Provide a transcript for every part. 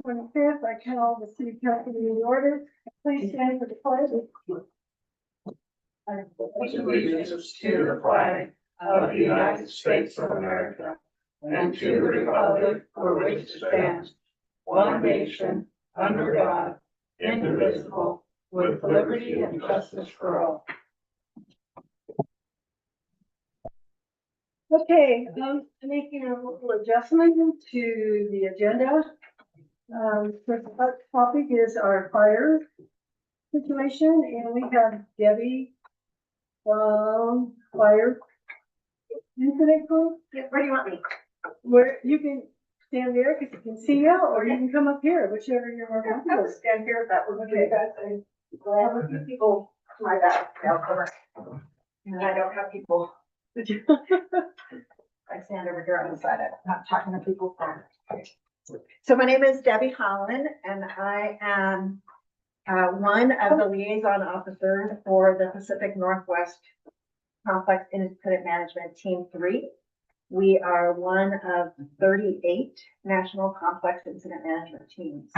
25th, I call the city council meeting to order. Please stand for the pledge. Allegiance to the flag of the United States of America and to the republic for which it stands, one nation, under God, indivisible, with liberty and justice for all. Okay, making a little adjustment to the agenda. First topic is our fire situation, and we have Debbie from fire incident group. Where do you want me? Where you can stand there because you can see you, or you can come up here, whichever you're more I comfortable. would stand here if that was Okay, okay. I have a few people to my back. They'll cover. And I don't have people. I stand over here on the side. I'm not talking to people from. So my name is Debbie Holland, and I am one of the liaison officers for the Pacific Northwest Complex Incident Management Team 3. We are one of 38 national complex incident management teams.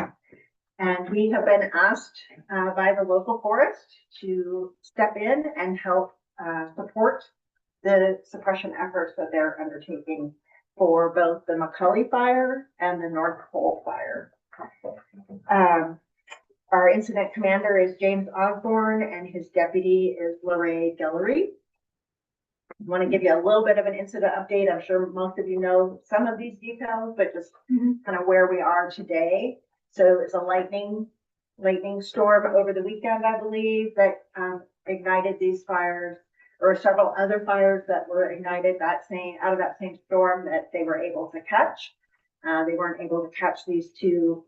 And we have been asked by the local forest to step in and help support the suppression efforts that they're undertaking for both the McCully fire and the North Pole fire. Our incident commander is James Osborne and his deputy is Lorraine Guillory. I want to give you a little bit of an incident update. I'm sure most of you know some of these details, but just kind of where we are today. So it's a lightning storm over the weekend, I believe, that ignited these fires, or several other fires that were ignited out of that same storm that they were able to catch. They weren't able to catch these two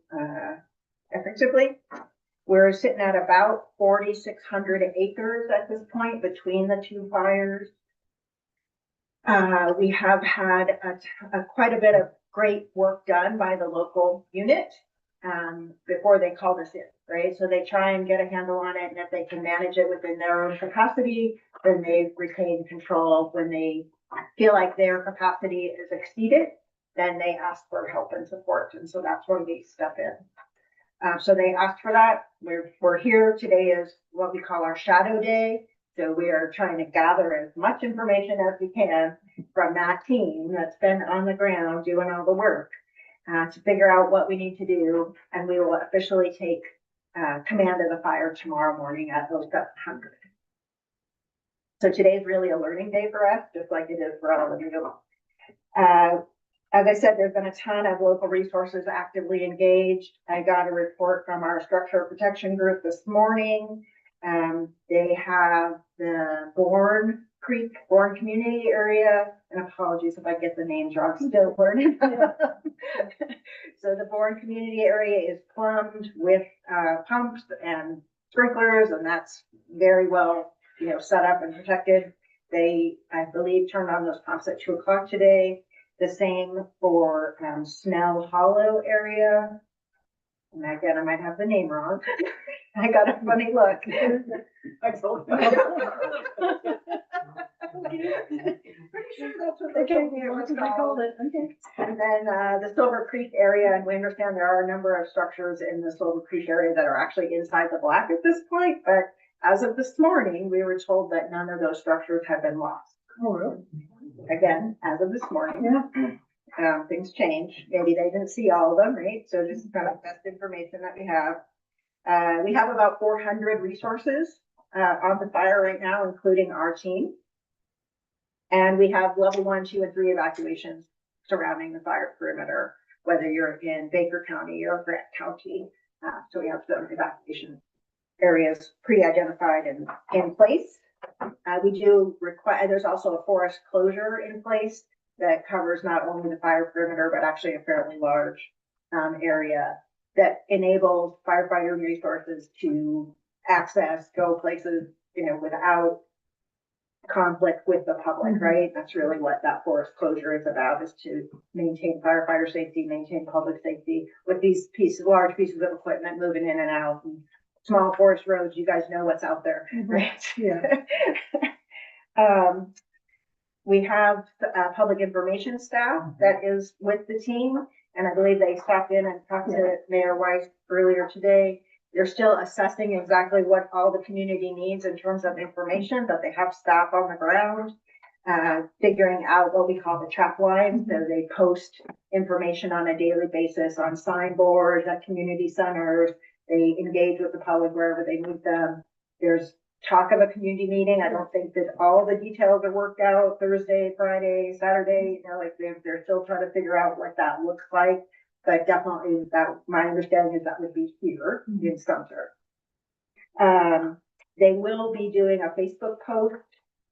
effectively. We're sitting at about 4,600 acres at this point between the two fires. We have had quite a bit of great work done by the local unit before they called us in, right? So they try and get a handle on it, and if they can manage it within their own capacity, then they retain control. When they feel like their capacity is exceeded, then they ask for help and support, and so that's when we step in. So they asked for that. We're here. Today is what we call our shadow day. So we are trying to gather as much information as we can from that team that's been on the ground doing all the work to figure out what we need to do. And we will officially take command of the fire tomorrow morning at 0700. So today's really a learning day for us, just like it is for all of you. As I said, there's been a ton of local resources actively engaged. I got a report from our structural protection group this morning. They have the Bourne community area, and apologies if I get the names wrong, still learning. So the Bourne community area is plumbed with pumps and sprinklers, and that's very well, set up and protected. They, I believe, turned on those pumps at 2 o'clock today. The same for Snell Hollow area. And again, I might have the name wrong. I got a funny look. I told you. Pretty sure that's what they told me it was called. Okay. And then the Silver Creek area, and we understand there are a number of structures in the Silver Creek area that are actually inside the black at this point, but as of this morning, we were told that none of those structures have been lost. Oh, really? Again, as of this morning. Yeah. Things change. Maybe they didn't see all of them, right? So just kind of best information that we have. We have about 400 resources on the fire right now, including our team. And we have level 1, 2, and 3 evacuations surrounding the fire perimeter, whether you're in Baker County or Grant County. So we have some evacuation areas pre-identified and in place. We do require, there's also a forest closure in place that covers not only the fire perimeter, but actually a fairly large area that enables firefighter resources to access, go places, without conflict with the public, right? That's really what that forest closure is about, is to maintain firefighter safety, maintain public safety with these large pieces of equipment moving in and out. And small forest roads, you guys know what's out there, right? Yeah. We have public information staff that is with the team, and I believe they stopped in and talked to Mayor Weiss earlier today. They're still assessing exactly what all the community needs in terms of information, but they have staff on the ground, figuring out what we call the trap line. So they post information on a daily basis on signboards at community centers. They engage with the public wherever they meet them. There's talk of a community meeting. I don't think that all the details are worked out Thursday, Friday, Saturday. You know, like they're still trying to figure out what that looks like. But definitely that my understanding is that would be here in Sumter. They will be doing a Facebook post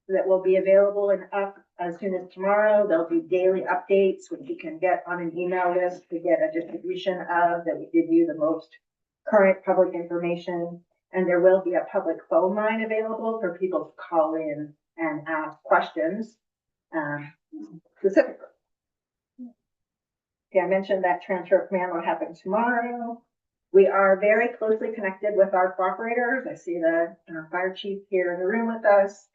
that will be available and up as soon as tomorrow. There'll be daily updates, which you can get on an email list to get a distribution of that will give you the most current public information. And there will be a public phone line available for people to call in and ask questions specifically. Okay, I mentioned that transfer of command will happen tomorrow. We are very closely connected with our cooperators. I see the fire chief here in the room with us.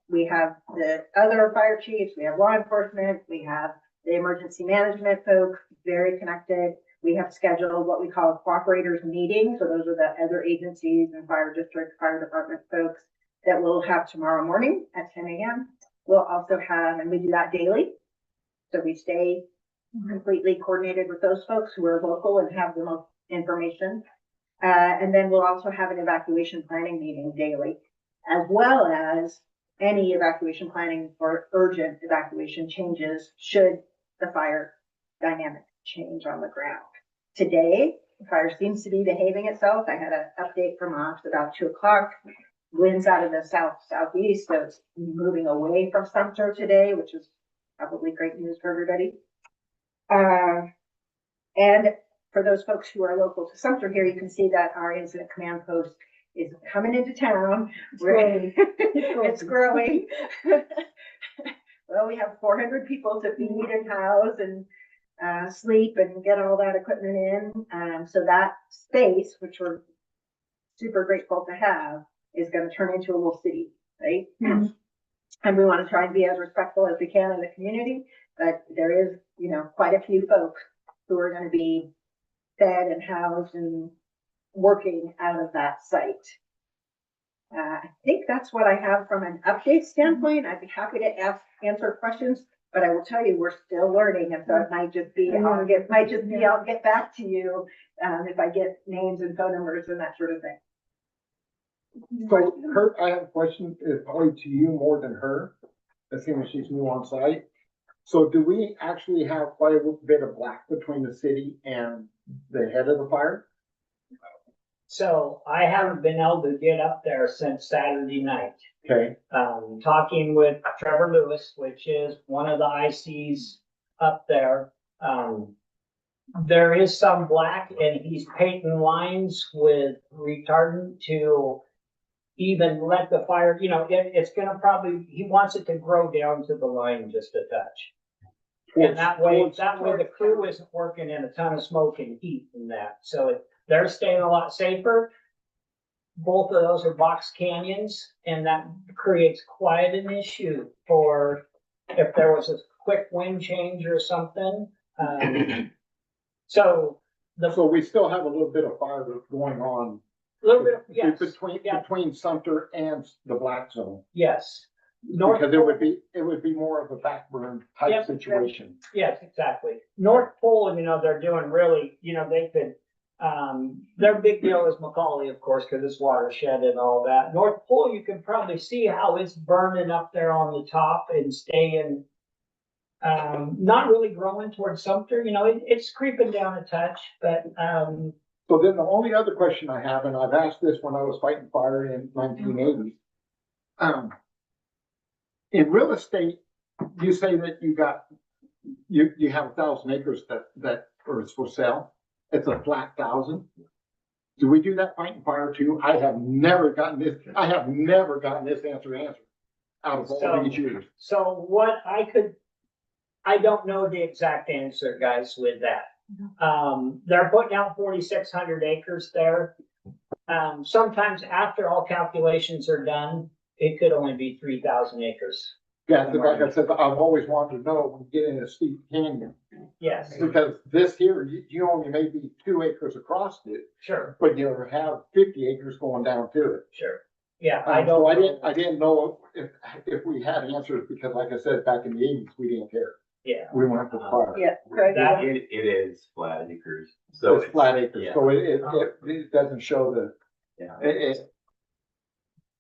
We have the other fire chiefs, we have law enforcement, we have the emergency management folks, very connected. We have scheduled what we call a cooperators meeting. So those are the other agencies and fire district, fire department folks that we'll have tomorrow morning at 10 a.m. We'll also have, and we do that daily. So we stay completely coordinated with those folks who are local and have the most information. And then we'll also have an evacuation planning meeting daily, as well as any evacuation planning for urgent evacuation changes should the fire dynamic change on the ground. Today, the fire seems to be behaving itself. I had an update from ops about 2 o'clock. Winds out of the southeast, so it's moving away from Sumter today, which is probably great news for everybody. And for those folks who are local to Sumter here, you can see that our incident command post is coming into town. It's growing. Well, we have 400 people to feed and house and sleep and get all that equipment in. So that space, which we're super grateful to have, is going to turn into a little city, right? Mm-hmm. And we want to try and be as respectful as we can in the community, but there is, you know, quite a few folks who are going to be fed and housed and working out of that site. I think that's what I have from an update standpoint. I'd be happy to answer questions, but I will tell you, we're still learning. And so it might just be, I'll get back to you if I get names and phone numbers and that sort of thing. So Kurt, I have a question, probably to you more than her, assuming she's new on site. So do we actually have quite a bit of black between the city and the head of the fire? So I haven't been able to get up there since Saturday night. Okay. Talking with Trevor Lewis, which is one of the ICs up there. There is some black and he's painting lines with retardant to even let the fire, you know, it's gonna probably, he wants it to grow down to the line just a touch. And that way the crew isn't working in a ton of smoke and heat and that. So they're staying a lot safer. Both of those are box canyons, and that creates quite an issue for if there was a quick wind change or something. So we still have a little bit of fire going on. A little bit, yes. Between Sumter and the black zone. Yes. Because it would be more of a backburn type situation. Yes, exactly. North Pole, you know, they're doing really, you know, they could, their big deal is Macaulay, of course, because it's watershed and all that. North Pole, you can probably see how it's burning up there on the top and staying, not really growing towards Sumter. You know, it's creeping down a touch, but, So then the only other question I have, and I've asked this when I was fighting fire in 1980, in real estate, you say that you have 1,000 acres that is for sale. It's a flat 1,000. Do we do that fighting fire too? I have never gotten this answer out of all these years. So what I don't know the exact answer, guys, with that. They're putting out 4,600 acres there. Sometimes after all calculations are done, it could only be 3,000 acres. Yeah, like I said, I've always wanted to know when you get in a steep canyon, Yes, Because this here, you only may be 2 acres across it, sure, but you have 50 acres going down to it. sure. Yeah, I don't. So know. I didn't know if we had answers, because like I said, back in the 80s, we didn't care. Yeah, We went to fire. Yeah, Craig, That- It is flat acres, so It's flat acres, yeah. so it doesn't show the, Yeah.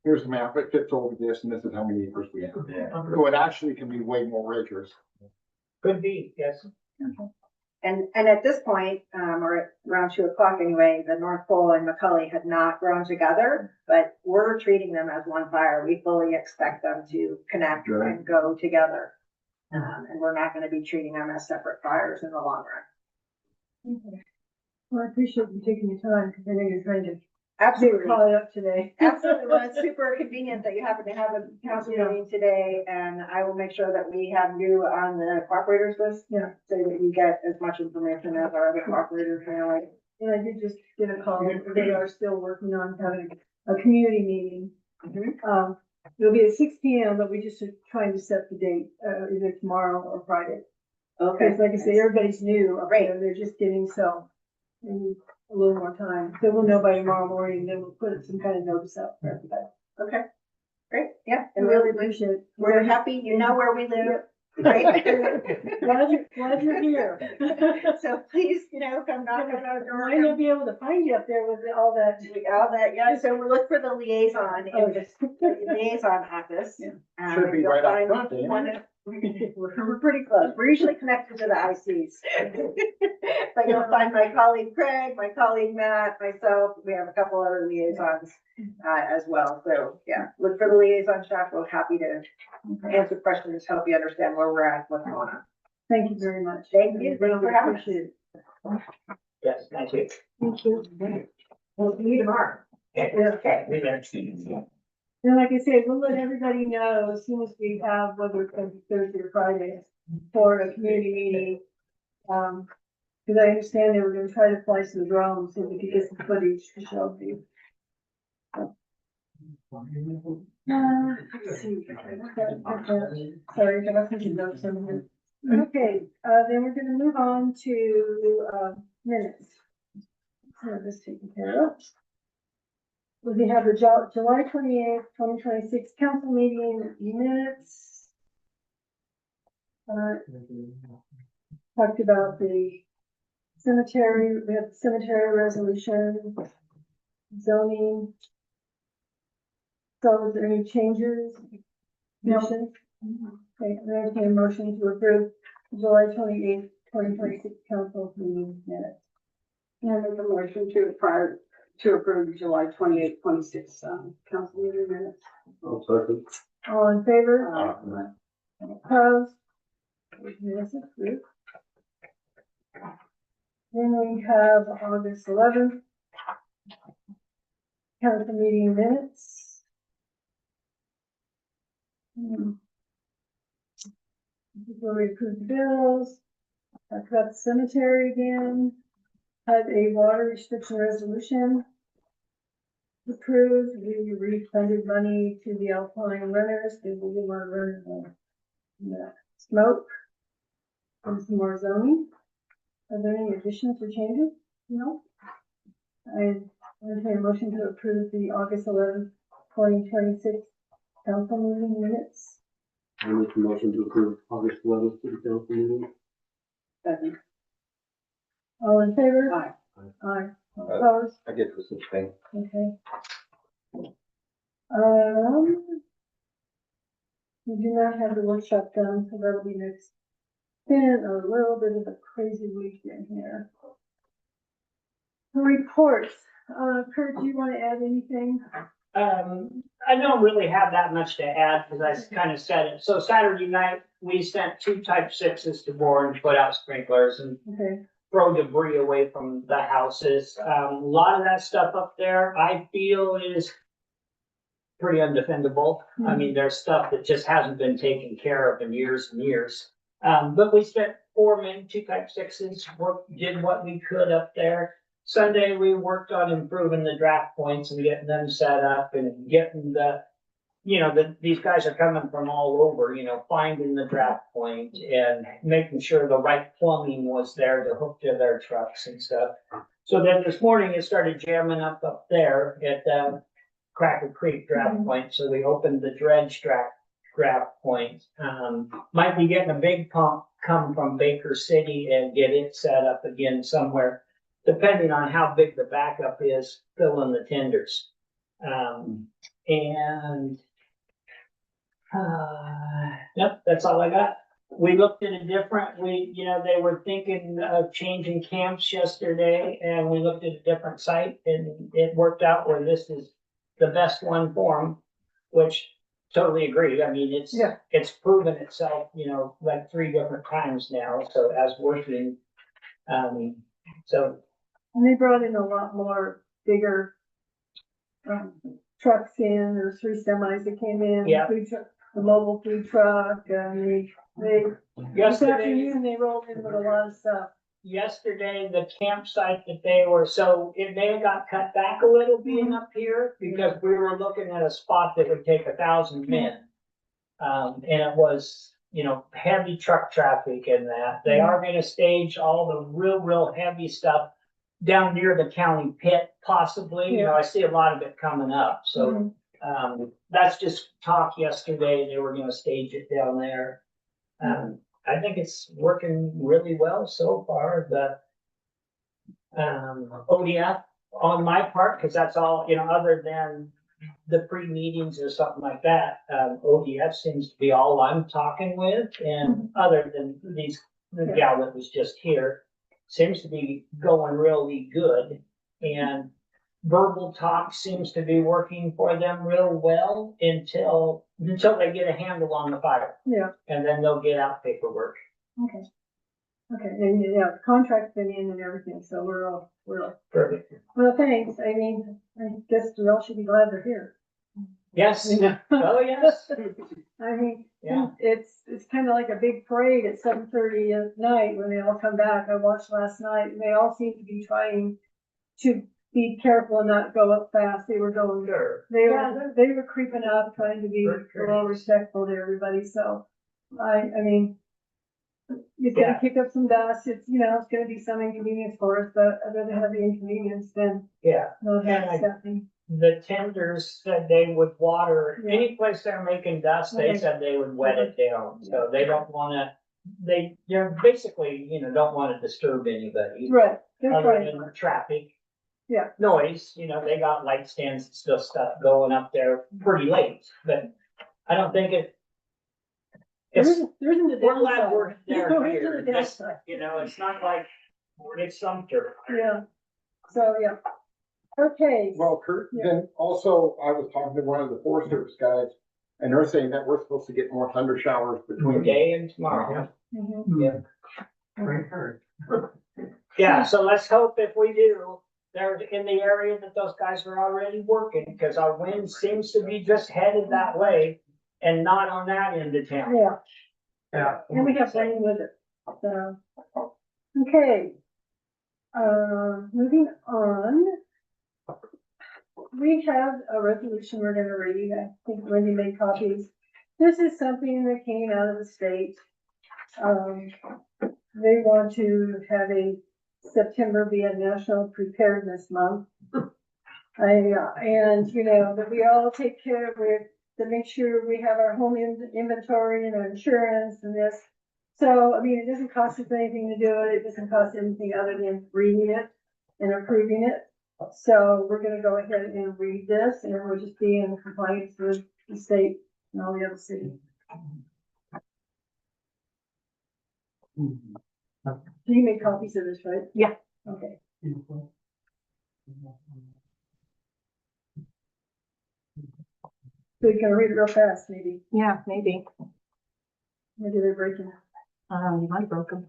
here's the map, it fits over this, and this is how many acres we have. Yeah. So it actually can be way more acres. could be, yes. and at this point, or at around 2 o'clock anyway, the North Pole and McCully had not grown together, but we're treating them as one fire. We fully expect them to connect Right. and go together. And we're not gonna be treating them as separate fires in the long run. Well, I appreciate you taking your time, because I know you're trying to get Absolutely. caught up today. Absolutely. Well, it's super convenient that you happen to have a council meeting today, and I will make sure that we have you on the cooperators list. Yeah. So that you get as much information as our other cooperators, you know, like, And I did just get a call, they are still working on having a community meeting. It'll be at 6 p.m., but we just are trying to set the date, either tomorrow or Friday. okay. Because like I say, everybody's new up Right. there, they're just getting so, they need a little more time. So we'll know by tomorrow morning, then we'll put some kind of notice out for everybody. Okay. Great. Yeah. I And really we're, appreciate it. we're happy, you know where we live. Great. Glad you're here. So please, you know, come knock on our door. Might not be able to find you up there with all that. All that, yeah, so we look for the liaison Oh, in the liaison office. Yeah. Should be You'll right out find front, ain't it? one of- We're pretty close. We're usually connected to the ICs. But you'll find my colleague Craig, my colleague Matt, myself, we have a couple other liaisons as well. So, yeah, look for the liaison staff. We're happy to answer questions, help you understand where we're at, what's going on. Thank you very much. Thank you. Really for having us. appreciate it. Yes, thank you. Thank you. We'll see you tomorrow. Okay. We better see. And like I said, we'll let everybody know as soon as we have, whether it's gonna be Thursday or Friday, for a community meeting. Because I understand they were gonna try to fly some drones so we could get some footage to show you. Let's see. Sorry, I got some notes in here. Okay, then we're gonna move on to, minutes. So this taken care of. We have the July 28th, 2026 council meeting minutes. Talked about the cemetery, we have the cemetery resolution, zoning. So is there any changes? No. Motion? Okay, there's a motion to approve July 28th, 2026 council meeting minutes. I make a motion to approve July 28, 26, council meeting minutes. All in favor? Aye. Opposed? Minutes approved. Then we have August 11th. Council meeting minutes. This is where we approve the bills. Talked about the cemetery again. Had a water restriction resolution. Approved, we refunded money to the Alpine runners, because we didn't want to run the smoke. And some more zoning. Are there any additions or changes? No? I entertain a motion to approve the August 11th, 2026 council meeting minutes. I make a motion to approve August 11th to the council meeting. Second. All in favor? Aye. Aye. Opposed? I get this thing. Okay. We do not have the workshop done, so that'll be next. Been a little bit of a crazy weekend here. The reports, Kurt, do you want to add anything? I don't really have that much to add because I kind of said it. So Saturday night, we sent 2 type 6s to bore and put out sprinklers and Okay, throw debris away from the houses. A lot of that stuff up there, I feel is pretty undefendable. I mean, there's stuff that just hasn't been taken care of in years and years. But we spent 4 men, 2 type 6s, did what we could up there. Sunday, we worked on improving the draft points and getting them set up and getting the you know, that these guys are coming from all over, you know, finding the draft point and making sure the right plumbing was there to hook to their trucks and stuff. So then this morning it started jamming up there at, Cracker Creek draft point, so we opened the dredge draft point. Might be getting a big pump come from Baker City and get it set up again somewhere, depending on how big the backup is, filling the tenders. And yep, that's all I got. We looked at a different, you know, they were thinking of changing camps yesterday, and we looked at a different site, and it worked out where this is the best one for them, which totally agree. I mean, Yeah. it's proven itself, you know, like 3 different times now, so as working. So And they brought in a lot more bigger, trucks in. There's 3 semis that came in. Yeah. Food truck, the mobile food truck, and they, this yesterday, afternoon, they rolled in with a lot of stuff. the campsite that they were, so it may have got cut back a little being up here because we were looking at a spot that would take 1,000 men. And it was, you know, heavy truck traffic in that. They are gonna stage all the real heavy stuff down near the county pit, possibly. You know, I see a lot of it coming up, so, that's just talk yesterday. They were gonna stage it down there. I think it's working really well so far. The, ODF on my part, cause that's all, you know, other than the pre-meetings or something like that, ODF seems to be all I'm talking with, and other than the gal that was just here, seems to be going really good, and verbal talk seems to be working for them real well until they get a handle on the fire. Yeah. And then they'll get out paperwork. Okay. Okay, and yeah, the contract's been in and everything, so we're all, Perfect. well, thanks. I mean, I guess we all should be glad they're here. Yes. Oh, yes. I mean, Yeah. it's kind of like a big parade at 7:30 at night when they all come back. I watched last night, and they all seem to be trying to be careful and not go up fast. They were going, Sure. they were creeping up, trying to be a little respectful to everybody, so I mean, it's gonna kick up some dust. It's, you know, it's gonna be some inconvenience for us, but I'd rather have the inconvenience than Yeah. not have And something. The tenders said they would water, Yeah. any place they're making dust, they Okay. said they would wet it down, so they don't wanna, they're basically, you know, don't wanna disturb anybody. Right, they're Other trying. than traffic. Yeah. Noise, you know, they got light stands and still stuff going up there pretty late, but I don't think There it's, isn't a we're glad downside. we're there There here, isn't a This- downside. you know, it's not like it's Sumter. Yeah, so, yeah. Okay. Well, Kurt, Yeah. then also I was talking to one of the Forest Service guys, and they're saying that we're supposed to get more thunder showers between. Today and tomorrow. Mhm. Yeah, so let's hope if we do, they're in the area that those guys are already working, because our wind seems to be just headed that way and not on that end of town. Yeah, Yeah. and we have rain with it, so, okay. Moving on. We have a resolution we're gonna read. I think Wendy made copies. This is something that came out of the state. They want to have September be a National Preparedness Month. And you know, that we all take care of it, to make sure we have our home inventory and our insurance and this. So, I mean, it doesn't cost us anything to do it. It doesn't cost anything other than reading it and approving it. So we're gonna go ahead and read this, and we'll just be in compliance with the state and all the other cities. Do you make copies of this, right? Yeah. Okay. So you can read it real fast, maybe. Yeah, maybe. Maybe they're breaking. You might have broken.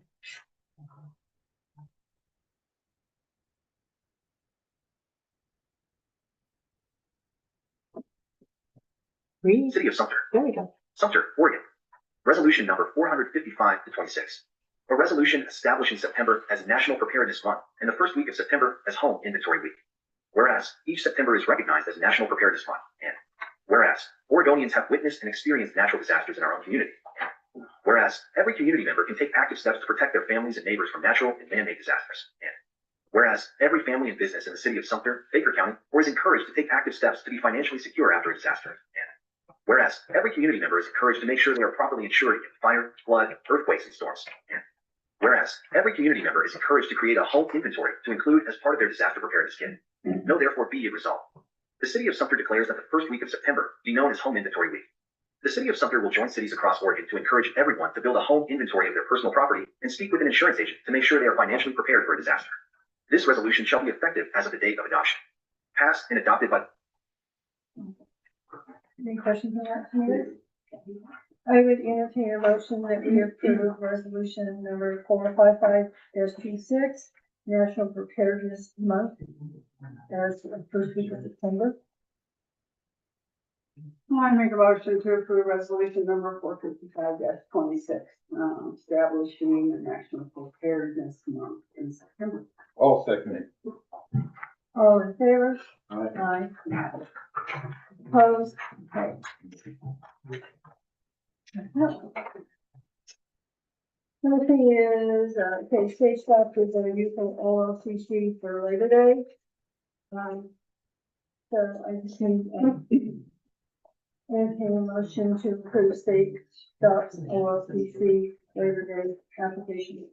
Read. City of Sumter, There we go. Sumter, Oregon. Resolution number 455-26. A resolution establishing September as National Preparedness Month and the first week of September as Home Inventory Week. Whereas each September is recognized as National Preparedness Month, and Whereas Oregonians have witnessed and experienced natural disasters in our own community. Whereas every community member can take active steps to protect their families and neighbors from natural and man-made disasters. And whereas every family and business in the city of Sumter, Baker County, is encouraged to take active steps to be financially secure after a disaster. And whereas every community member is encouraged to make sure they are properly insured against fire, flood, earthquakes, and storms. And whereas every community member is encouraged to create a home inventory to include as part of their disaster preparedness kit. Know therefore be it resolved. The city of Sumter declares that the first week of September be known as Home Inventory Week. The city of Sumter will join cities across Oregon to encourage everyone to build a home inventory of their personal property and speak with an insurance agent to make sure they are financially prepared for a disaster. This resolution shall be effective as of the date of adoption. Passed and adopted by. Any questions on that, Tamika? I would entertain a motion that we approve resolution number 455-26, National Preparedness Month, as the first week of September. I make a motion to approve resolution number 455-26, establishing the National Preparedness Month in September. All second it. All in favor? Aye. Aye. Opposed? Okay. Another thing is, stage stop is a youth and LLCC for Labor Day. So I just need, entertain a motion to approve state stops LLCC Labor Day application.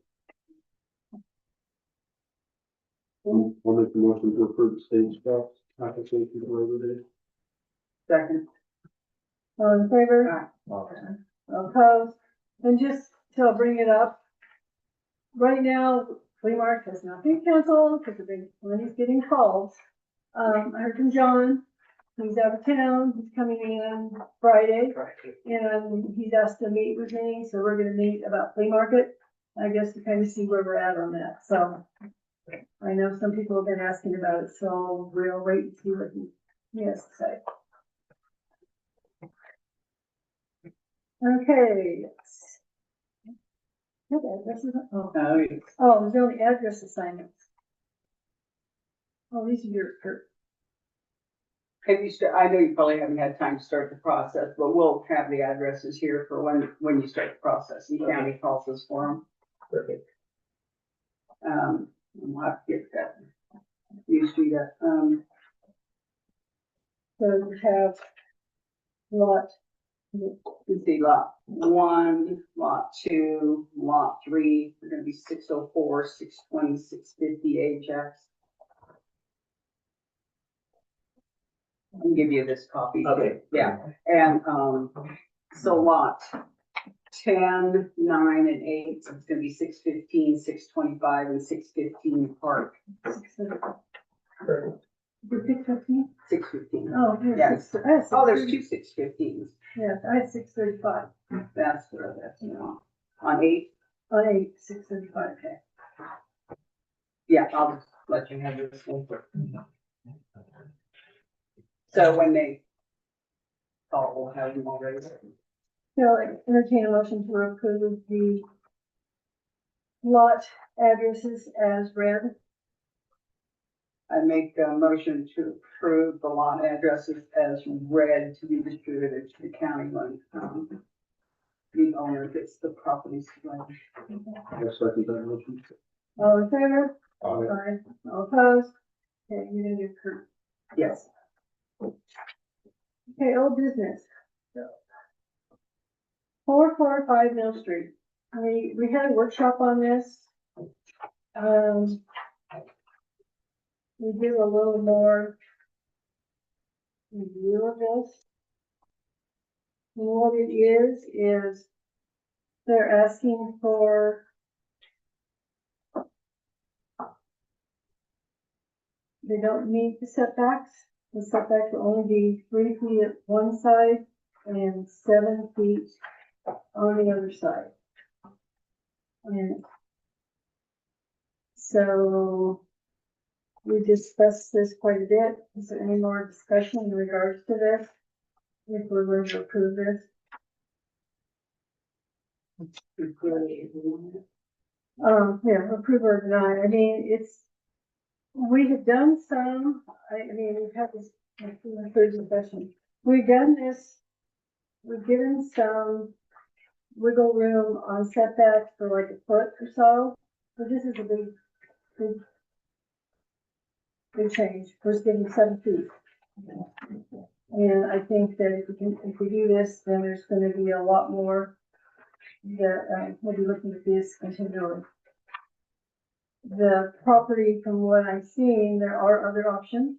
I'll make the motion to approve the stage stops application for Labor Day. Second. All in favor? Opposed? And just to bring it up, right now, flea market has not been canceled because the money's getting called. I heard from John, he's out of town, he's coming in Friday, and he's asked to meet with me, so we're gonna meet about flea market, I guess, to kind of see where we're at on that, so. I know some people have been asking about it, so we'll wait and see what he has to say. Okay. What address is it? Oh, there's only address assignments. Oh, these are your, Have you I know you probably haven't had time to start the process, but we'll have the addresses here for when you start the process. The county calls us for them. Perfect. We'll have to get that. Used to that. so we have lot, Let's see, lot 1, lot 2, lot 3. They're gonna be 604, 620, 650 HX. I'll give you this copy. Okay. Yeah, and, so lot 10, 9, and 8, so it's gonna be 615, 625, and 615 Park. 615? 615. Oh, here's Yes. six, I have Oh, there's 630. two 615s. Yeah, I have 635. That's where that's, on 8. On 8, 635, okay. Yeah, I'll just let you have this one. So when they call, we'll have them already. So I entertain a motion to approve the lot addresses as read. I make a motion to approve the lot addresses as read to be distributed to the county when the owner gets the properties. I'll second that motion. All in favor? Aye. Aye. All opposed? Okay, you didn't get approved. Yes. Okay, old business. 445 Mill Street. We had a workshop on this. We do a little more review of this. And what it is they're asking for they don't meet the setbacks. The setbacks will only be 3 feet at one side and 7 feet on the other side. And so we discussed this quite a bit. Is there any more discussion in regards to this? If we're going to approve this? Yeah, approve or deny. I mean, we have done some, I mean, we've had this third discussion. we've done this, we've given some wiggle room on setbacks for like a foot or so, but this is a big change, we're giving 7 feet. And I think that if we do this, then there's gonna be a lot more that, we'll be looking at this continually. The property, from what I'm seeing, there are other options.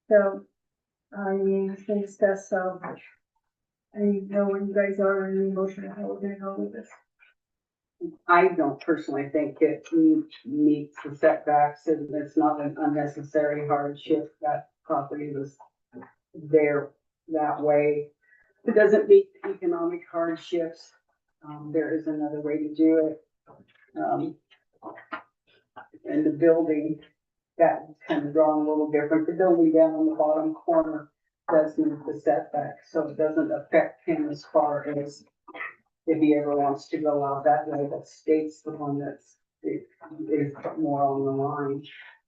So, I mean, it's been discussed, so I know where you guys are in the emotion of how we're gonna go with this. I don't personally think it meets the setbacks, and it's not an unnecessary hardship. That property was there that way. It doesn't meet the economic hardships. There is another way to do it. And the building, that kind of drawn a little different. The building down on the bottom corner does meet the setback, so it doesn't affect him as far as if he ever wants to go out that way. That state's the one that's is more on the line,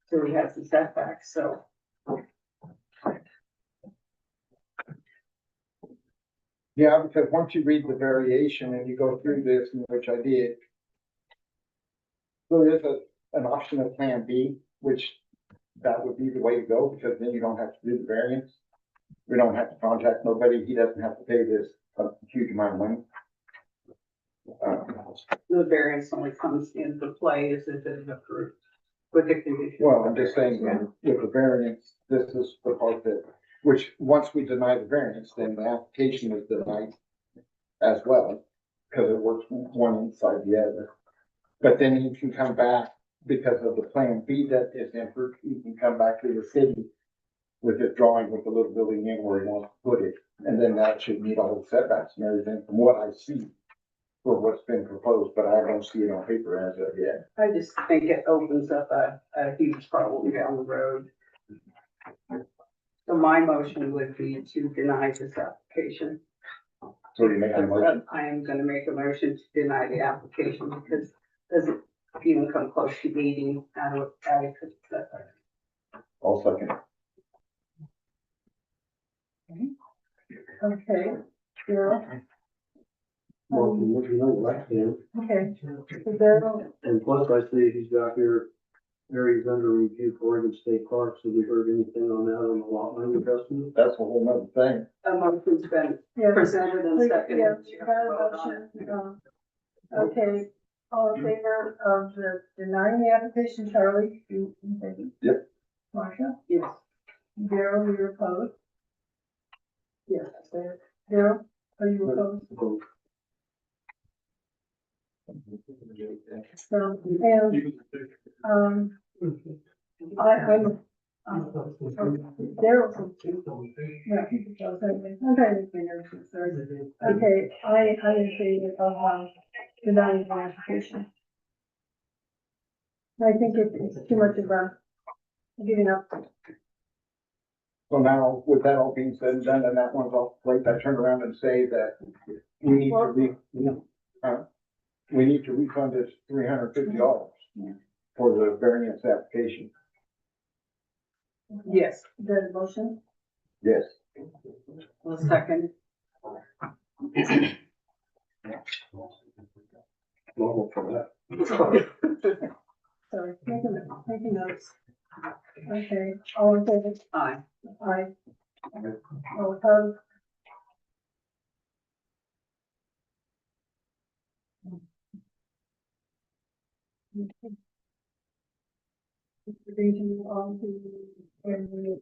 so he has the setback, so. Yeah, because once you read the variation and you go through this, which I did, there is an option of plan B, which that would be the way to go, because then you don't have to do the variance. We don't have to contact nobody. He doesn't have to pay this a huge amount of money. The variance only comes into play as if it's approved with the condition. Well, I'm just saying, with the variance, this is the part that, which, once we deny the variance, then the application is denied as well, because it works one inside the other. But then you can come back, because of the plan B that is entered, you can come back to the city with his drawing with the little building in where he wants to put it, and then that should meet all the setbacks and everything from what I see for what's been proposed, but I don't see it on paper as of yet. I just think it opens up a huge problem down the road. So my motion would be to deny this application. So you make a motion? I am gonna make a motion to deny the application because it doesn't even come close to meeting adequate setbacks. I'll second it. Okay, yeah, Well, you know, like him, okay. So there, and plus I see he's got here, areas under review for Oregon State Parks. Have we heard anything on that on the lot line adjustment? That's a whole nother thing. A motion's been yeah. presented and Yeah, seconded. you got a motion, okay, all in favor of the denying the application, Charlie? You in favor? Yep. Marcia? Yes. Daryl, you're opposed? Yes, Daryl, are you opposed? And, I'm, Daryl's, yeah, okay, I'm in favor of, denying the application. I think it's too much of a giving up. So now, with that all being said and done, and that one's off the plate, I turn around and say that we need to refund this $350 for the variance application. Yes, The motion, Yes. a second. Well, for that. sorry, making notes. Okay, all in favor? Aye. Aye. All opposed? Region on to, and we.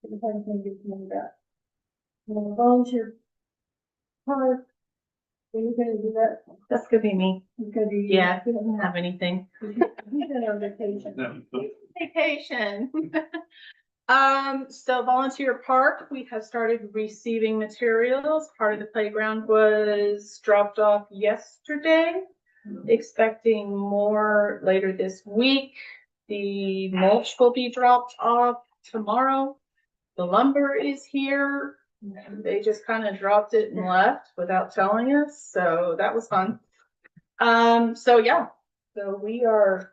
The second thing is that. Volunteer. Part. Are you gonna do that? That's gonna be me. It's gonna be. Yeah, he doesn't have anything. He's been on vacation. Vacation. So volunteer park, we have started receiving materials. Part of the playground was dropped off yesterday. Expecting more later this week. The mulch will be dropped off tomorrow. The lumber is here. They just kind of dropped it and left without telling us, so that was fun. So yeah, so we are,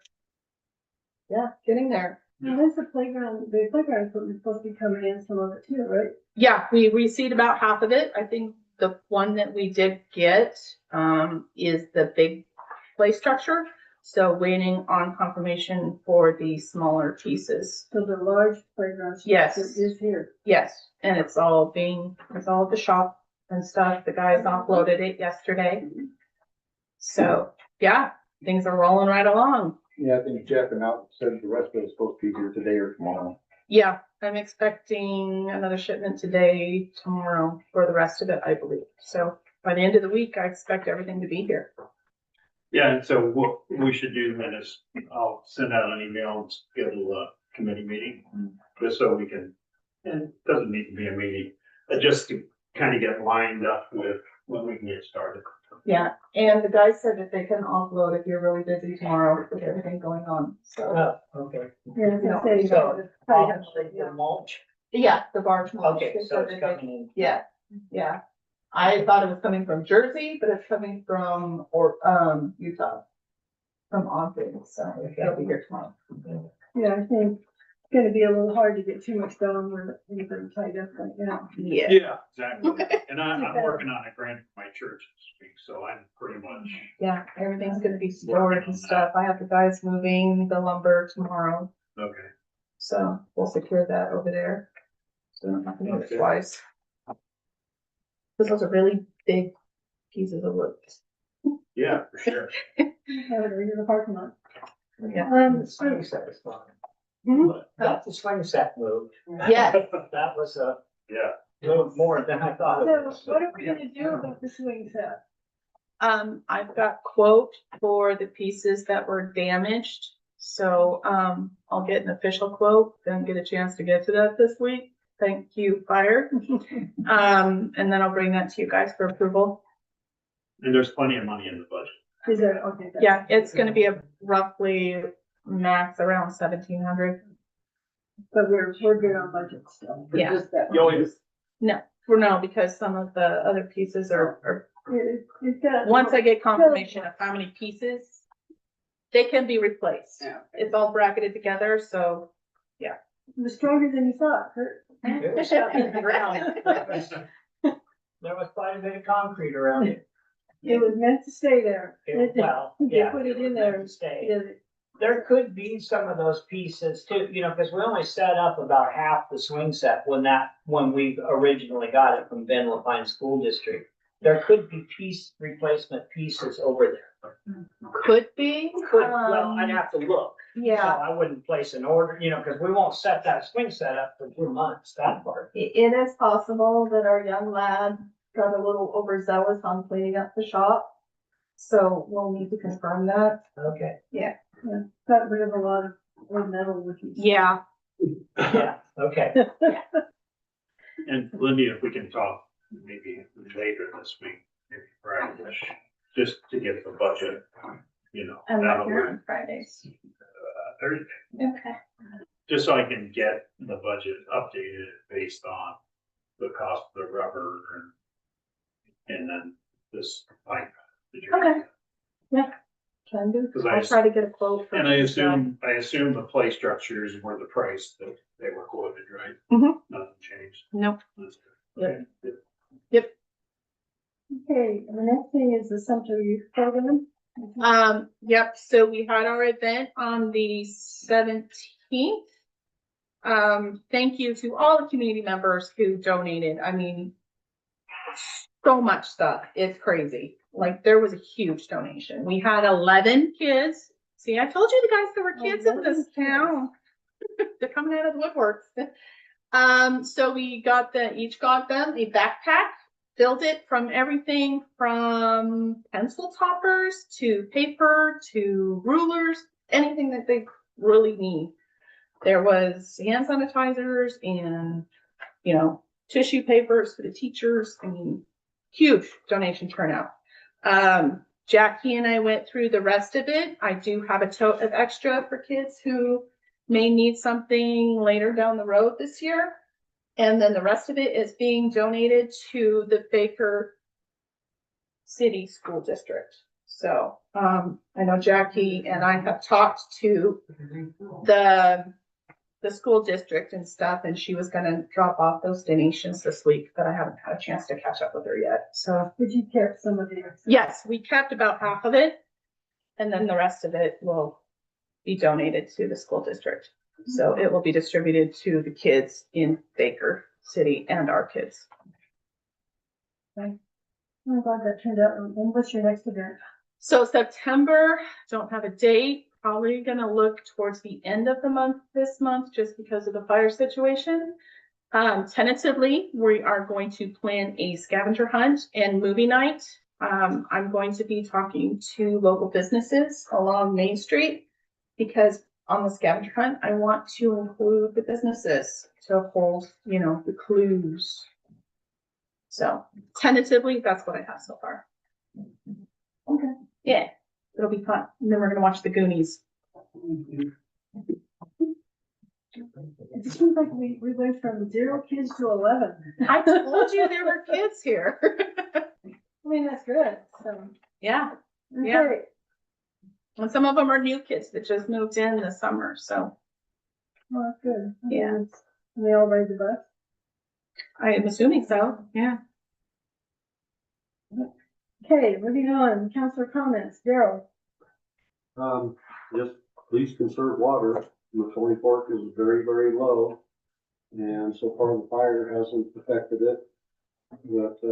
yeah, getting there. Now, there's the playground equipment supposed to be coming in, some of it too, right? Yeah, we received about half of it. I think the one that we did get, is the big play structure. So waiting on confirmation for the smaller pieces. So the large playground. Yes. Is here. Yes, and it's all at the shop and stuff. The guys offloaded it yesterday. So, yeah, things are rolling right along. Yeah, I think Jeff and Al said the rest of it's supposed to be here today or tomorrow. Yeah, I'm expecting another shipment today, tomorrow, for the rest of it, I believe. So by the end of the week, I expect everything to be here. Yeah, and so what we should do then is I'll send out an email and schedule a committee meeting, just so we can, and it doesn't need to be a meeting, just to kind of get lined up with when we can get started. Yeah, and the guys said that they can offload if you're really busy tomorrow with everything going on, so. Okay. Yeah, No, I was gonna say, so, probably, the mulch, Yeah, the barge. mulch. okay, They so said it's that they- coming in. Yeah, yeah. I thought it was coming from Jersey, but it's coming from, Utah. From Ogden, so it'll be here tomorrow. yeah, I think it's gonna be a little hard to get too much done with anything tied up right now. Yeah. Yeah, exactly. And I'm working on a grant for my church this week, so I'm pretty much, Yeah, everything's gonna be stored and stuff. I have the guys moving the lumber tomorrow, okay. so we'll secure that over there. So I don't have to move it Okay. twice. Those are really big pieces of wood. Yeah, for sure. Have it in the parking lot. Yeah. The swing set is fine. Mhm. Got the swing set moved. Yes. That was a Yeah. little more than I thought it was. So what are we gonna do about the swing set? I've got quote for the pieces that were damaged. So, I'll get an official quote, then get a chance to get to that this week. Thank you, fire. And then I'll bring that to you guys for approval. And there's plenty of money in the budget. Is that, okay? that's- Yeah, it's gonna be a roughly max around 1,700. But we're good on budget still. Yeah. Just that. For now, because some of the other pieces are, It's got. once I get confirmation of how many pieces, they can be replaced. Yeah. It's all bracketed together, so. It was stronger than you thought, Kurt. It was stuck in the ground. There was quite a bit of concrete around it. It was meant to stay there. Well, They yeah. put it in was there. meant to stay. Yeah, There could be some of those pieces too, because we only set up about half the swing set when we originally got it from Ben Lapine School District. There could be replacement pieces over there. Could be. Well, I'd have to look. So Yeah, I wouldn't place an order, because we won't set that swing set up for 2 months, that part. it is possible that our young lad got a little overzealous on cleaning up the shop. So we'll need to confirm that. Okay. got rid of a lot of old metal, which is. Yeah, Yeah, okay. And Lindy, if we can talk maybe later this week, maybe Friday, just to get the budget, I'm that'll not here work. on Fridays. Thursday, Okay. just so I can get the budget updated based on the cost of the rubber and then this pipe. that you're- Okay. Can do. 'Cause I'll try to get a quote. for And I each assume the play structures were the price that they were quoted, right? Mhm. Nothing changed. Nope. That's good. Yep. Okay, good. Okay, and the next thing is the Sumter Youth Program. Yep, so we had our event on the 17th. Thank you to all the community members who donated. I mean, so much stuff. It's crazy. Like, there was a huge donation. We had 11 kids. See, I told you the guys, there were kids in 11 this kids. town. They're coming out of the woodworks. So we each got them a backpack, filled it from everything from pencil toppers to paper to rulers, anything that they really need. There was hand sanitizers and, tissue papers for the teachers. I mean, huge donation turnout. Jackie and I went through the rest of it. I do have a tote of extra for kids who may need something later down the road this year. And then the rest of it is being donated to the Baker City School District. So, I know Jackie and I have talked to the the school district and stuff, and she was gonna drop off those donations this week, but I haven't had a chance to catch up with her yet, so. Did you keep some of it? Yes, we kept about half of it, and then the rest of it will be donated to the school district. So it will be distributed to the kids in Baker City and our kids. I'm glad that turned out. And what's your next event? So September, don't have a date, probably gonna look towards the end of the month this month, just because of the fire situation. Tentatively, we are going to plan a scavenger hunt and movie night. I'm going to be talking to local businesses along Main Street, because on the scavenger hunt, I want to include the businesses to hold, you know, the clues. So tentatively, that's what I have so far. Okay. Yeah, it'll be fun. And then we're gonna watch the Goonies. It just seems like we went from 0 kids to 11. I told you there were kids here. I mean, that's good, so. Yeah, Yeah. Okay. and some of them are new kids that just moved in this summer, so Well, that's good. I mean, Yeah. it's- And they all ride the bus? I am assuming so, yeah. Okay, moving on, councilor comments, Daryl. Just please conserve water. McCollum Fork is very, very low. And so far the fire hasn't affected it. But,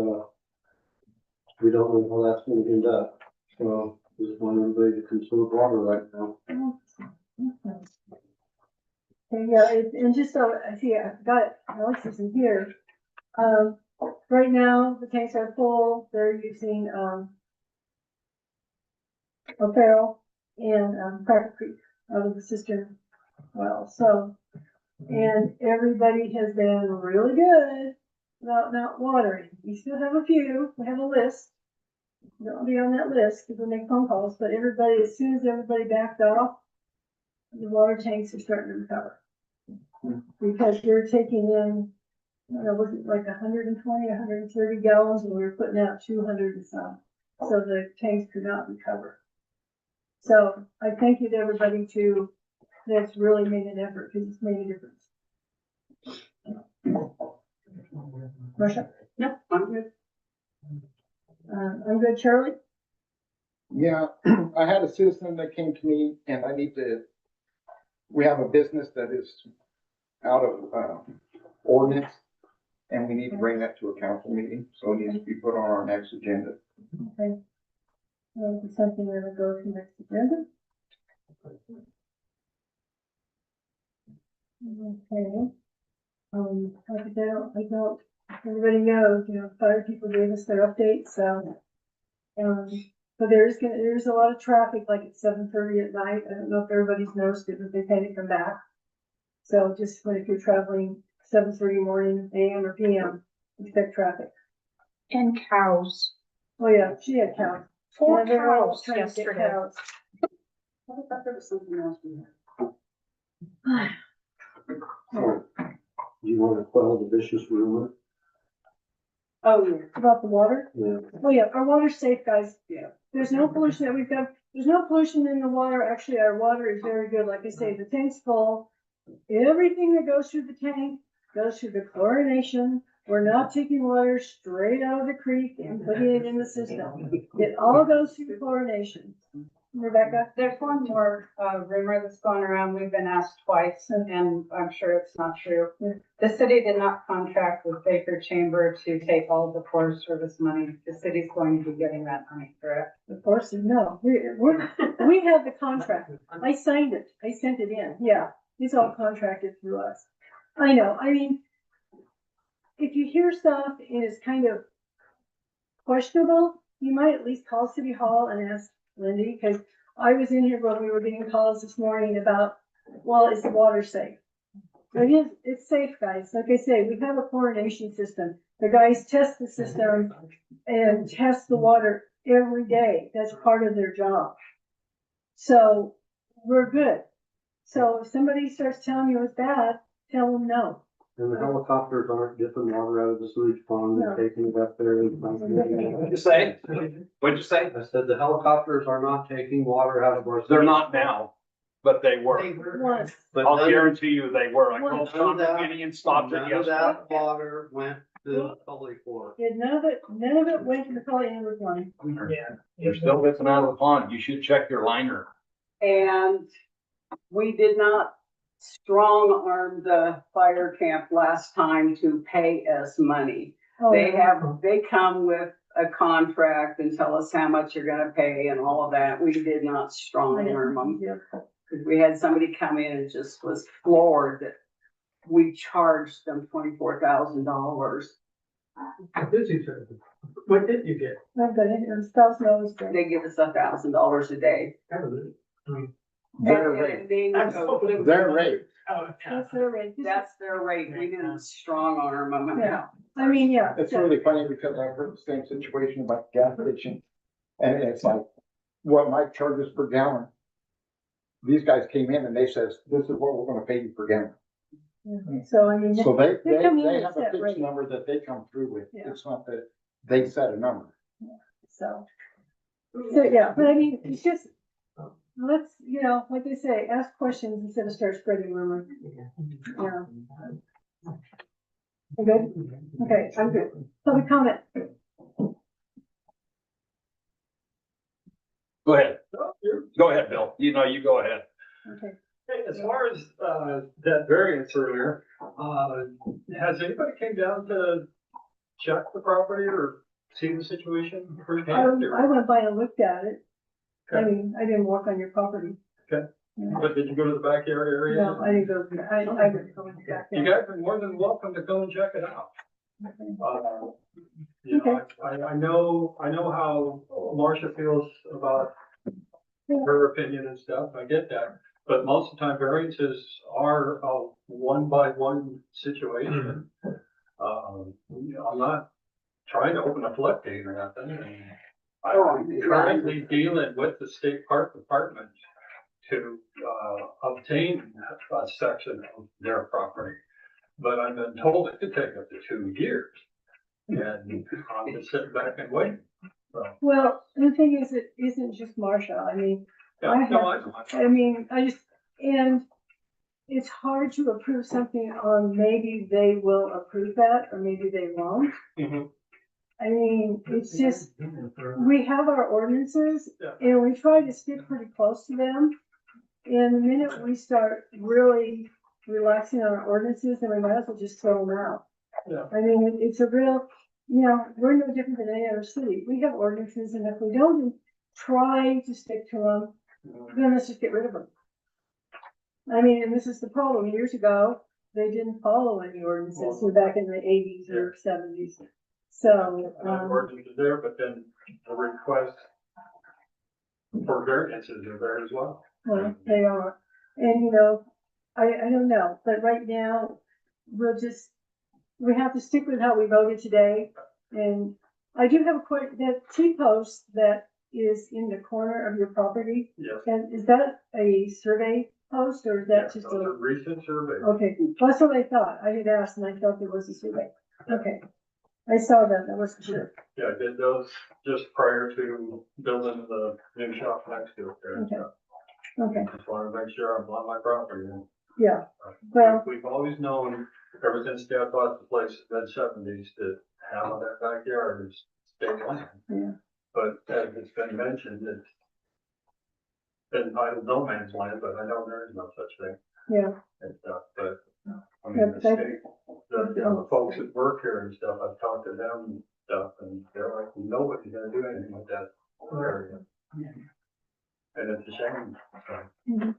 we don't know how that's gonna end up. So just want everybody to conserve water right now. Okay, yeah, and just so, I see, I forgot, Alex isn't here. Right now, the tanks are full, they're using, O'Farrell and, Cracker Creek out of the cistern well, so. And everybody has been really good about not watering. We still have a few, we have a list. Don't be on that list, because we make phone calls, but everybody, as soon as everybody backed off, the water tanks are starting to recover. Because we're taking in, I don't know, was it like 120, 130 gallons, and we were putting out 200 and some. So the tanks could not recover. So I thank you to everybody too, that's really made an effort, because it's made a difference. Marcia? No, I'm good. I'm good, Charlie? Yeah, I had a citizen that came to me and we have a business that is out of, ordinance. And we need to bring that to a council meeting, so it needs to be put on our next agenda. Okay. Well, it's something that will go to next agenda. Okay. I don't, everybody knows, fire people gave us their updates, so. But there's a lot of traffic, like at 7:30 at night. I don't know if everybody's noticed it, but they kind of come back. So just if you're traveling 7:30 morning, AM or PM, expect traffic. And cows. Oh yeah, she had cows. 4 Yeah, they're all cows trying to get yesterday. cows. I thought there was something else we had. So, you wanna quell the vicious rumor? Oh, yeah. About the water? Yeah. Oh yeah, our water's safe, guys. Yeah. There's no pollution that we've got. There's no pollution in the water. Actually, our water is very good. Like I say, the tank's full. Everything that goes through the tank goes through the chlorination. We're not taking water straight out of the creek and putting it in the system. It all goes through the chlorination. Rebecca? There's one more, rumor that's going around. We've been asked twice, and I'm sure it's not true. The city did not contract with Baker Chamber to take all of the Forest Service money. The city's going to be getting that money, correct? Of course, no. We have the contract. I signed it. I sent it in. Yeah, it's all contracted through us. I know. I mean, if you hear stuff and it's kind of questionable, you might at least call City Hall and ask Lindy, because I was in here when we were getting calls this morning about, well, is the water safe? It is, it's safe, guys. Like I say, we have a chlorination system. The guys test the system and test the water every day. That's part of their job. So we're good. So if somebody starts telling you it's bad, tell them no. And the helicopters aren't dipping water out of the sewage pond and No. taking it up there and pumping it in. What'd you say? What'd you say? I said the helicopters are not taking water out of our. They're not now. but they were. Once. But I'll none- guarantee you they were. I Well, called Sean none of that- McKinney and stopped it None of yesterday. that water went to Tully Fork. Yeah, none of it went to the Cully Inlet one. Yeah. They're still missing out of the pond. You should check your liner. And we did not strong arm the fire camp last time to pay us money. Oh, They come with a contract and tell us how much you're gonna pay and all of that. We did not strong arm them. Yeah. Cause we had somebody come in and just was floored that we charged them $24,000. What did you get? I'm good. It was $1,000. They give us $1,000 a day. Their And- rate, and they go- their rate. That's their rate. That's their rate. We didn't strong arm them. Yeah. I mean, yeah. It's really funny because I've heard the same situation about the gas station. And it's like, what Mike charges per gallon. These guys came in and they says, this is what we're gonna pay you per gallon. So, I mean, So they come in have at a set fixed rate. number that they come through with. Yeah. It's not that they set a number. so. So, yeah, but I mean, it's just, let's, like they say, ask questions instead of start spreading rumors. Yeah. You good? Okay, I'm good. Public comment. Go ahead. Go ahead, Bill. You go ahead. Okay. Hey, as far as, that variance earlier, has anybody came down to check the property or see the situation I firsthand? or- went by and looked at it. I Okay. mean, I didn't walk on your property. Okay. Yeah. But did you go to the backyard area? No, I didn't go, I didn't go in the back. You guys are more than welcome to go and check it out. You know, I know how Marcia feels about her opinion and stuff, I get that. But most of the time variances are a one-by-one situation. I'm not trying to open a floodgate or nothing. I'm currently dealing with the state park department to, obtain a section of their property. But I've been told it could take up to 2 years. And I'm just sitting back and waiting. So, Well, the thing is, it isn't just Marcia. I mean, yeah, no, I mean, and it's hard to approve something on maybe they will approve that or maybe they won't. Mhm. I mean, it's just, we have our ordinances Yeah. and we try to stick pretty close to them. And the minute we start really relaxing on our ordinances, then we might as well just throw them out. Yeah. I mean, it's a real, we're no different than any other city. We have ordinances and if we don't try to stick to them, then let's just get rid of them. I mean, and this is the problem. Years ago, they didn't follow any ordinances back in the 80s or 70s. So, Ordinance is there, but then the request for variances are there as well. well, they are. And, I don't know, but right now, we have to stick with how we voted today. And I do have that T-post that is in the corner of your property. Yes. And is that a survey post or is that just Those are recent surveys. okay, that's what I thought. I had asked and I thought there was a survey. Okay. I saw that. I wasn't sure. Yeah, I did those just prior to building the new shop next to it there. Okay. Okay, Just wanted to make sure I'm on my property. yeah. Well- We've always known, ever since Dad bought the place in the mid-70s, that how that backyard is state land. Yeah. But as it's been mentioned, it's been entitled no man's land, but I know there is no such thing. Yeah, And stuff, but I Yeah, mean, the that- state, the folks that work here and stuff, I've talked to them and stuff, and they're like, nobody's gonna do anything with that area. And it's a shame, so. mhm.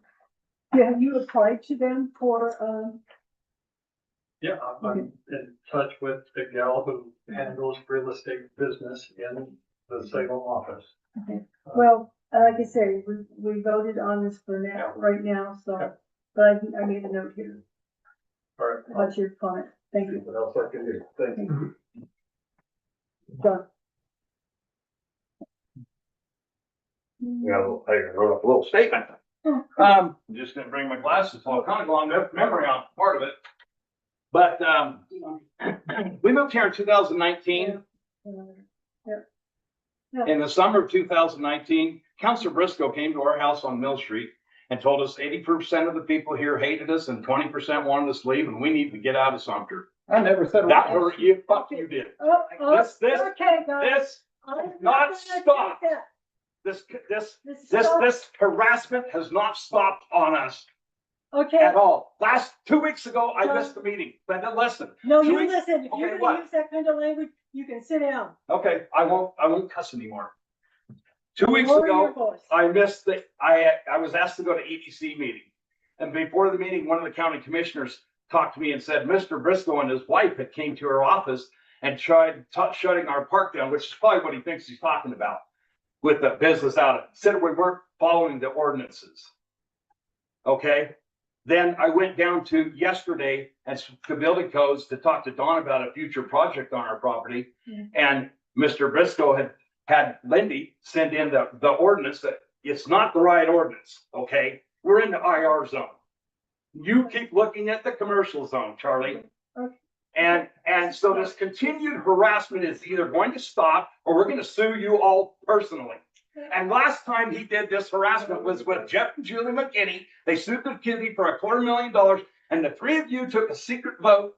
Yeah, have you applied to them for, Yeah, I'm in touch with the gal who handles real estate business in the Salem office. okay. Well, like I say, we voted on this for now, right now, so, Okay. but I made a note here All right, about your comment. Thank you. what else I can do? Thank you. Done. I wrote up a little statement. I'm just gonna bring my glasses, so I'll kind of go on memory on part of it. But, we moved here in 2019. In the summer of 2019, Councilor Briscoe came to our house on Mill Street and told us 80% of the people here hated us and 20% wanted us to leave and we need to get out of Sumter. I never said. That hurt you, fuck you did. This- Okay, guys. This, I'm not gonna take stop. that. this harassment has not stopped on us Okay, at all. 2 weeks ago, I missed the meeting, but then listen. no, 2 you weeks- listen, if you're okay, gonna what? use that kind of language, you can sit down. Okay, I won't cuss anymore. 2 weeks Lower your ago, voice. I missed I was asked to go to EDC meeting. And before the meeting, one of the county commissioners talked to me and said, Mr. Briscoe and his wife had came to our office and tried shutting our park down, which is probably what he thinks he's talking about with the business out of it. Said we weren't following the ordinances. Okay, then I went down to yesterday and to building codes to talk to Don about a future project on our property. Yeah. And Mr. Briscoe had Lindy send in the ordinance that it's not the right ordinance, okay? We're in the IR zone. You keep looking at the commercial zone, Charlie. Okay. And so this continued harassment is either going to stop or we're gonna sue you all personally. And last time he did this harassment was with Jeff and Julie McKinney. They sued the kitty for $250,000 and the three of you took a secret vote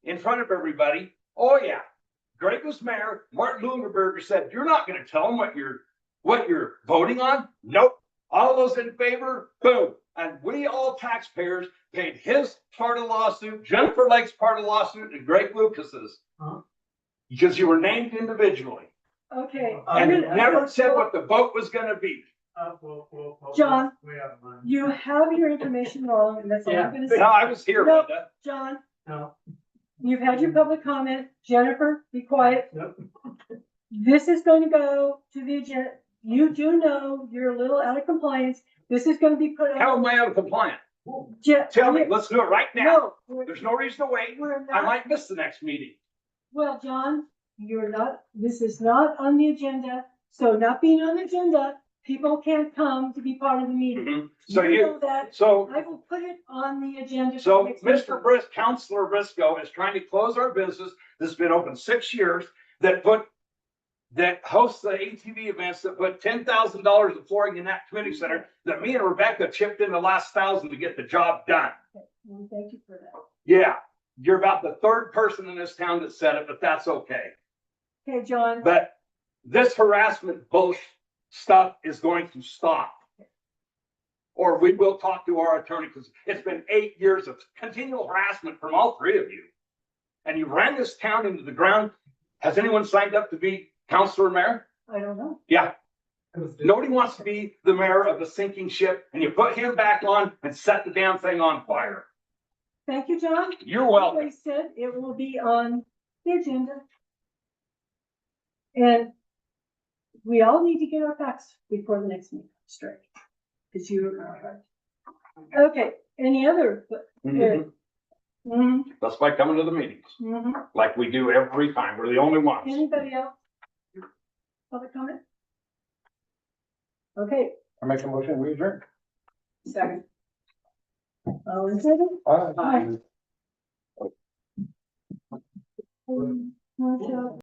in front of everybody. Oh yeah, Greg was mayor. Martin Lungenberger said, you're not gonna tell them what you're voting on? Nope. All those in favor, boom. And we all taxpayers paid his part of the lawsuit, Jennifer Lake's part of the lawsuit, and Greg Lucas's. Huh? Because you were named individually. Okay. And you never said what the vote was gonna be. John, you have your information wrong, and that's all I'm gonna say. No, I was here, No. Linda. John, No. you've had your public comment. Jennifer, be quiet. Nope. This is going to go to the agenda. You do know you're a little out of compliance. This is gonna be put on. How am I out of compliance? Yeah. Tell me, let's do it right now. No, we're- There's no reason to wait. we're I not. might miss the next meeting. Well, John, you're not, this is not on the agenda, so not being on the agenda, people can't come to be part of the meeting. Mhm. So You you, know that, so, I will put it on the agenda. for so next Mr. meeting. Counselor Briscoe is trying to close our business that's been open 6 years, that hosts the ATV events, that put $10,000 of flooring in that community center, that me and Rebecca chipped in the last 1,000 to get the job done. Well, thank you for that. Yeah, you're about the third person in this town that said it, but that's okay. Okay, John, But this harassment bullshit stuff is going to stop. Or we will talk to our attorney, because it's been 8 years of continual harassment from all three of you. And you ran this town into the ground. Has anyone signed up to be councilor mayor? I don't know. Yeah. Nobody wants to be the mayor of a sinking ship, and you put him back on and set the damn thing on fire. Thank you, John. You're welcome. Like I said, it will be on the agenda. And we all need to get our facts before the next meeting straight. Because you are right. Okay, any other? Mhm. Mhm, That's by coming to the meetings, mhm. like we do every time. We're the only ones. Anybody else? Public comment? Okay, I make a motion, we adjourn. Second. all in favor? Aye. Marcia?